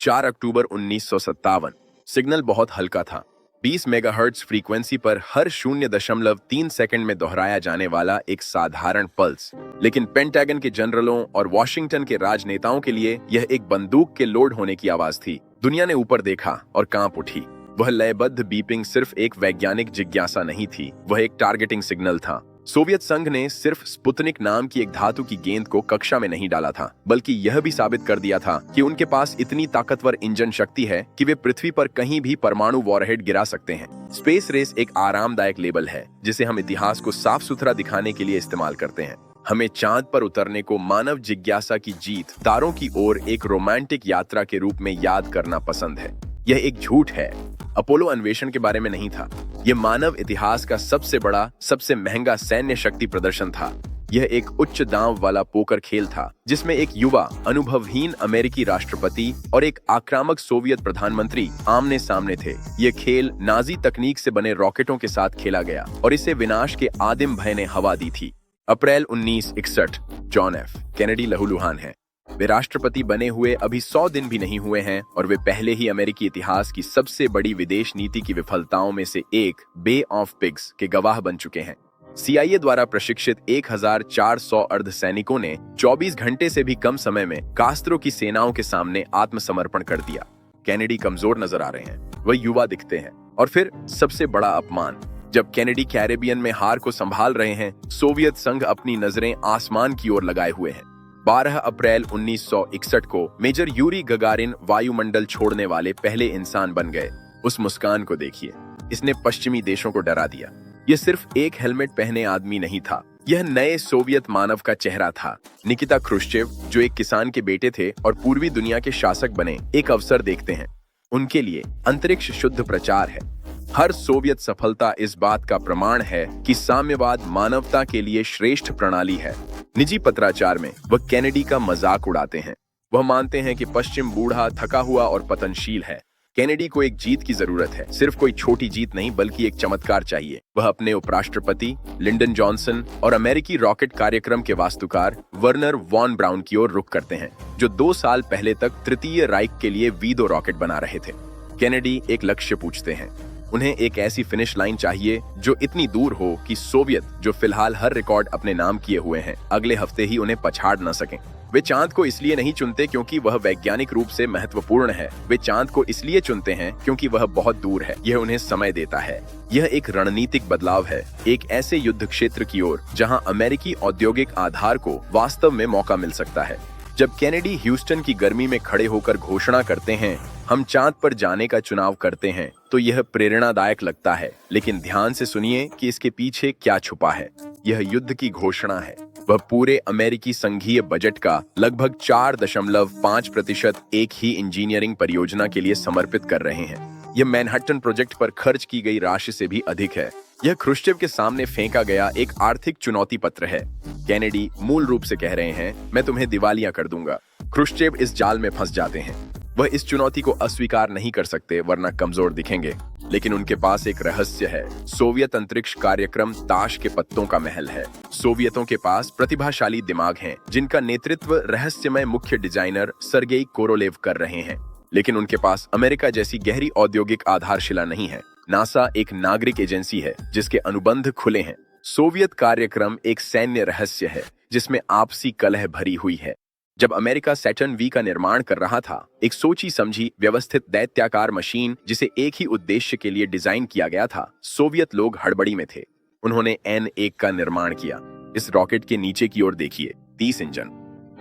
4 अक्टूबर 1957। Signal बहुत हल्का था। 20 मेगाहर्ट्ज फ्रीक्वेंसी पर हर 0.3 सेकंड में दोहराया जाने वाला एक साधारण पल्स। लेकिन पेंटागन के जनरलों और वॉशिंगटन के राजनेताओं के लिए यह एक बंदूक के लोड होने की आवाज थी। दुनिया ने ऊपर देखा और कांप उठी। वह लयबद्ध बीपिंग सिर्फ एक वैज्ञानिक जिज्ञासा नहीं थी, वह एक टारगेटिंग सिग्नल था। सोवियत संघ ने सिर्फ स्पुतनिक नाम की एक धातु की गेंद को कक्षा में नहीं डाला था, बल्कि यह भी साबित कर दिया था कि उनके पास इतनी ताकतवर इंजन शक्ति है कि वे पृथ्वी पर कहीं भी परमाणु वॉरहेड गिरा सकते हैं। स्पेस रेस एक आरामदायक लेबल है जिसे हम इतिहास को साफ सुथरा दिखाने के लिए इस्तेमाल करते हैं। हमें चांद पर उतरने को मानव जिज्ञासा की जीत, तारों की ओर एक रोमांटिक यात्रा के रूप में याद करना पसंद है। यह एक झूठ है। अपोलो अन्वेषण के बारे में नहीं था। यह मानव इतिहास का सबसे बड़ा, सबसे महंगा सैन्य शक्ति प्रदर्शन था। यह एक उच्च दांव वाला पोकर खेल था जिसमें एक युवा, अनुभवहीन अमेरिकी राष्ट्रपति और एक आक्रामक सोवियत प्रधानमंत्री आमने सामने थे। यह खेल नाजी तकनीक से बने रॉकेटों के साथ खेला गया और इसे विनाश के आदिम भय ने हवा दी थी। अप्रैल 1961। जॉन एफ कैनेडी लहूलुहान हैं। वे राष्ट्रपति बने हुए अभी 100 दिन भी नहीं हुए हैं और वे पहले ही अमेरिकी इतिहास की सबसे बड़ी विदेश नीति की विफलताओं में से एक, बे ऑफ पिग्स, के गवाह बन चुके हैं। CIA द्वारा प्रशिक्षित 1400 अर्धसैनिकों ने 24 घंटे से भी कम समय में कास्त्रो की सेनाओं के सामने आत्मसमर्पण कर दिया। कैनेडी कमजोर नजर आ रहे हैं, वह युवा दिखते हैं। और फिर सबसे बड़ा अपमान, जब कैनेडी कैरेबियन में हार को संभाल रहे हैं, सोवियत संघ अपनी नजरें आसमान की ओर लगाए हुए हैं। 12 अप्रैल 1961 को मेजर यूरी गगारिन वायुमंडल छोड़ने वाले पहले इंसान बन गए। उस मुस्कान को देखिए, इसने पश्चिमी देशों को डरा दिया। यह सिर्फ एक हेलमेट पहने आदमी नहीं था, यह नए सोवियत मानव का चेहरा था। निकिता क्रुश्चेव, जो एक किसान के बेटे थे और पूर्वी दुनिया के शासक बने, एक अवसर देखते हैं। उनके लिए अंतरिक्ष शुद्ध प्रचार है। हर सोवियत सफलता इस बात का प्रमाण है कि साम्यवाद मानवता के लिए श्रेष्ठ प्रणाली है। निजी पत्राचार में वह कैनेडी का मजाक उड़ाते हैं। वह मानते हैं कि पश्चिम बूढ़ा, थका हुआ और पतनशील है। कैनेडी को एक जीत की जरूरत है, सिर्फ कोई छोटी जीत नहीं बल्कि एक चमत्कार चाहिए। वह अपने उपराष्ट्रपति लिंडन जॉनसन और अमेरिकी रॉकेट कार्यक्रम के वास्तुकार वर्नर वॉन ब्राउन की ओर रुख करते हैं, जो 2 साल पहले तक तृतीय राइक के लिए वीदो रॉकेट बना रहे थे। कैनेडी एक लक्ष्य पूछते हैं। उन्हें एक ऐसी फिनिश लाइन चाहिए जो इतनी दूर हो कि सोवियत, जो फिलहाल हर रिकॉर्ड अपने नाम किए हुए हैं, अगले हफ्ते ही उन्हें पछाड़ न सकें। वे चांद को इसलिए नहीं चुनते क्योंकि वह वैज्ञानिक रूप से महत्वपूर्ण है। वे चांद को इसलिए चुनते हैं क्योंकि वह बहुत दूर है। यह उन्हें समय देता है। यह एक रणनीतिक बदलाव है, एक ऐसे युद्ध क्षेत्र की ओर जहां अमेरिकी औद्योगिक आधार को वास्तव में मौका मिल सकता है। जब कैनेडी ह्यूस्टन की गर्मी में खड़े होकर घोषणा करते हैं, हम चांद पर जाने का चुनाव करते हैं, तो यह प्रेरणादायक लगता है। लेकिन ध्यान से सुनिए कि इसके पीछे क्या छुपा है। यह युद्ध की घोषणा है। वह पूरे अमेरिकी संघीय बजट का लगभग 4.5% एक ही इंजीनियरिंग परियोजना के लिए समर्पित कर रहे हैं। यह मैनहट्टन प्रोजेक्ट पर खर्च की गई राशि से भी अधिक है। यह क्रुश्चेव के सामने फेंका गया एक आर्थिक चुनौती पत्र है। कैनेडी मूल रूप से कह रहे हैं, मैं तुम्हें दिवालिया कर दूंगा। क्रुश्चेव इस जाल में फंस जाते हैं। वह इस चुनौती को अस्वीकार नहीं कर सकते, वरना कमजोर दिखेंगे। लेकिन उनके पास एक रहस्य है। सोवियत अंतरिक्ष कार्यक्रम ताश के पत्तों का महल है। सोवियतों के पास प्रतिभाशाली दिमाग हैं, जिनका नेतृत्व रहस्यमय मुख्य डिजाइनर सर्गेई कोरोलेव कर रहे हैं। लेकिन उनके पास अमेरिका जैसी गहरी औद्योगिक आधारशिला नहीं है। नासा एक नागरिक एजेंसी है जिसके अनुबंध खुले हैं। सोवियत कार्यक्रम एक सैन्य रहस्य है जिसमें आपसी कलह भरी हुई है। जब अमेरिका सैटर्न V का निर्माण कर रहा था, एक सोची समझी व्यवस्थित दैत्याकार मशीन जिसे एक ही उद्देश्य के लिए डिजाइन किया गया था, सोवियत लोग हड़बड़ी में थे। उन्होंने N1 का निर्माण किया। इस रॉकेट के नीचे की ओर देखिए, 30 इंजन।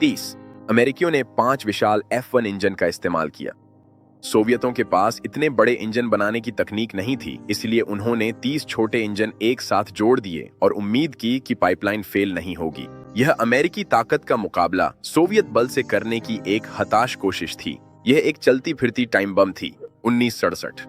30 अमेरिकियों ने 5 विशाल F1 इंजन का इस्तेमाल किया। सोवियतों के पास इतने बड़े इंजन बनाने की तकनीक नहीं थी, इसलिए उन्होंने 30 छोटे इंजन एक साथ जोड़ दिए और उम्मीद की कि पाइपलाइन फेल नहीं होगी। यह अमेरिकी ताकत का मुकाबला सोवियत बल से करने की एक हताश कोशिश थी। यह एक चलती फिरती टाइम बम थी। 1967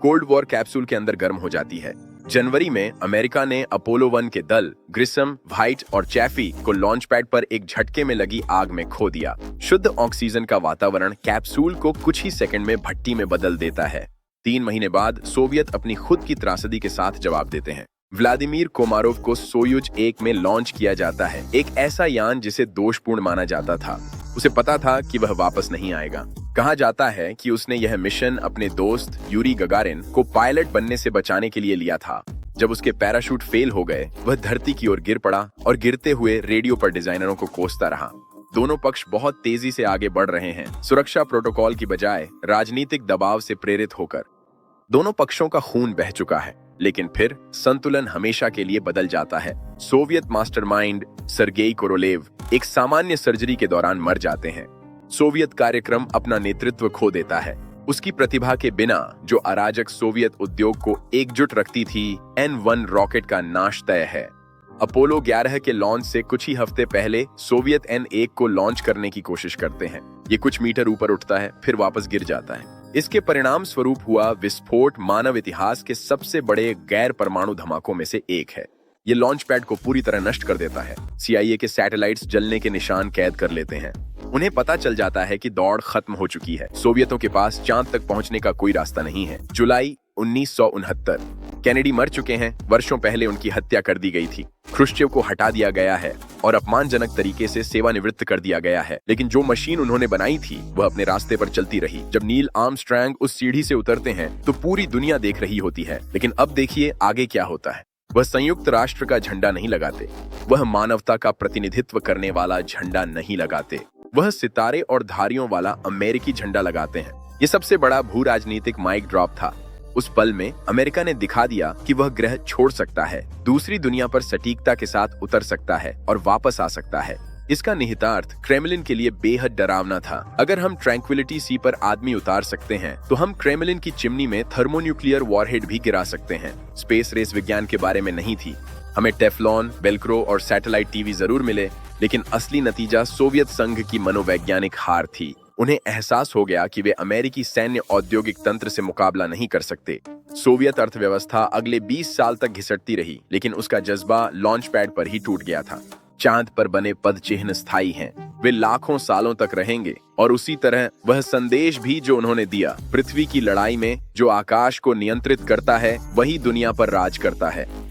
कोल्ड वॉर कैप्सूल के अंदर गर्म हो जाती है। जनवरी में अमेरिका ने अपोलो 1 के दल ग्रिसम, व्हाइट और चैफी को लॉन्च पैड पर एक झटके में लगी आग में खो दिया। शुद्ध ऑक्सीजन का वातावरण कैप्सूल को कुछ ही सेकंड में भट्टी में बदल देता है। 3 महीने बाद सोवियत अपनी खुद की त्रासदी के साथ जवाब देते हैं। व्लादिमीर कोमारोव को सोयुज 1 में लॉन्च किया जाता है, एक ऐसा यान जिसे दोषपूर्ण माना जाता था। उसे पता था कि वह वापस नहीं आएगा। कहा जाता है कि उसने यह मिशन अपने दोस्त यूरी गगारिन को पायलट बनने से बचाने के लिए लिया था। जब उसके पैराशूट फेल हो गए, वह धरती की ओर गिर पड़ा और गिरते हुए रेडियो पर डिजाइनरों को कोसता रहा। दोनों पक्ष बहुत तेजी से आगे बढ़ रहे हैं, सुरक्षा प्रोटोकॉल की बजाय राजनीतिक दबाव से प्रेरित होकर। दोनों पक्षों का खून बह चुका है, लेकिन फिर संतुलन हमेशा के लिए बदल जाता है। सोवियत मास्टरमाइंड सर्गेई कोरोलेव एक सामान्य सर्जरी के दौरान मर जाते हैं। सोवियत कार्यक्रम अपना नेतृत्व खो देता है। उसकी प्रतिभा के बिना, जो अराजक सोवियत उद्योग को एकजुट रखती थी, N-1 रॉकेट का नाश तय है। अपोलो 11 के लॉन्च से कुछ ही हफ्ते पहले सोवियत N-1 को लॉन्च करने की कोशिश करते हैं। ये कुछ मीटर ऊपर उठता है, फिर वापस गिर जाता है। इसके परिणाम स्वरूप हुआ विस्फोट मानव इतिहास के सबसे बड़े गैर परमाणु धमाकों में से एक है। ये लॉन्च पैड को पूरी तरह नष्ट कर देता है। CIA के सैटेलाइट्स जलने के निशान कैद कर लेते हैं। उन्हें पता चल जाता है कि दौड़ खत्म हो चुकी है। सोवियतों के पास चांद तक पहुंचने का कोई रास्ता नहीं है। जुलाई 1969। कैनेडी मर चुके हैं। वर्षों पहले उनकी हत्या कर दी गई थी। ख्रुश्चेव को हटा दिया गया है और अपमानजनक तरीके से सेवानिवृत्त कर दिया गया है। लेकिन जो मशीन उन्होंने बनाई थी, वह अपने रास्ते पर चलती रही। जब नील आर्मस्ट्रांग उस सीढ़ी से उतरते हैं, तो पूरी दुनिया देख रही होती है। लेकिन अब देखिए आगे क्या होता है। वह संयुक्त राष्ट्र का झंडा नहीं लगाते। वह मानवता का प्रतिनिधित्व करने वाला झंडा नहीं लगाते। वह सितारे और धारियों वाला अमेरिकी झंडा लगाते हैं। ये सबसे बड़ा भू राजनीतिक माइक ड्रॉप था। उस पल में अमेरिका ने दिखा दिया कि वह ग्रह छोड़ सकता है, दूसरी दुनिया पर सटीकता के साथ उतर सकता है और वापस आ सकता है। इसका निहितार्थ क्रेमलिन के लिए बेहद डरावना था। अगर हम ट्रैंक्विलिटी सी पर आदमी उतार सकते हैं, तो हम क्रेमलिन की चिमनी में थर्मोन्यूक्लियर वॉरहेड भी गिरा सकते हैं। स्पेस रेस विज्ञान के बारे में नहीं थी। हमें टेफ्लॉन, वेल्क्रो और सैटेलाइट टीवी जरूर मिले, लेकिन असली नतीजा सोवियत संघ की मनोवैज्ञानिक हार थी। उन्हें एहसास हो गया कि वे अमेरिकी सैन्य औद्योगिक तंत्र से मुकाबला नहीं कर सकते। सोवियत अर्थव्यवस्था अगले 20 साल तक घिसटती रही, लेकिन उसका जज्बा लॉन्च पैड पर ही टूट गया था। चांद पर बने पद चिन्ह स्थायी हैं। वे लाखों सालों तक रहेंगे। और उसी तरह वह संदेश भी जो उन्होंने दिया, पृथ्वी की लड़ाई में जो आकाश को नियंत्रित करता है, वही दुनिया पर राज करता है।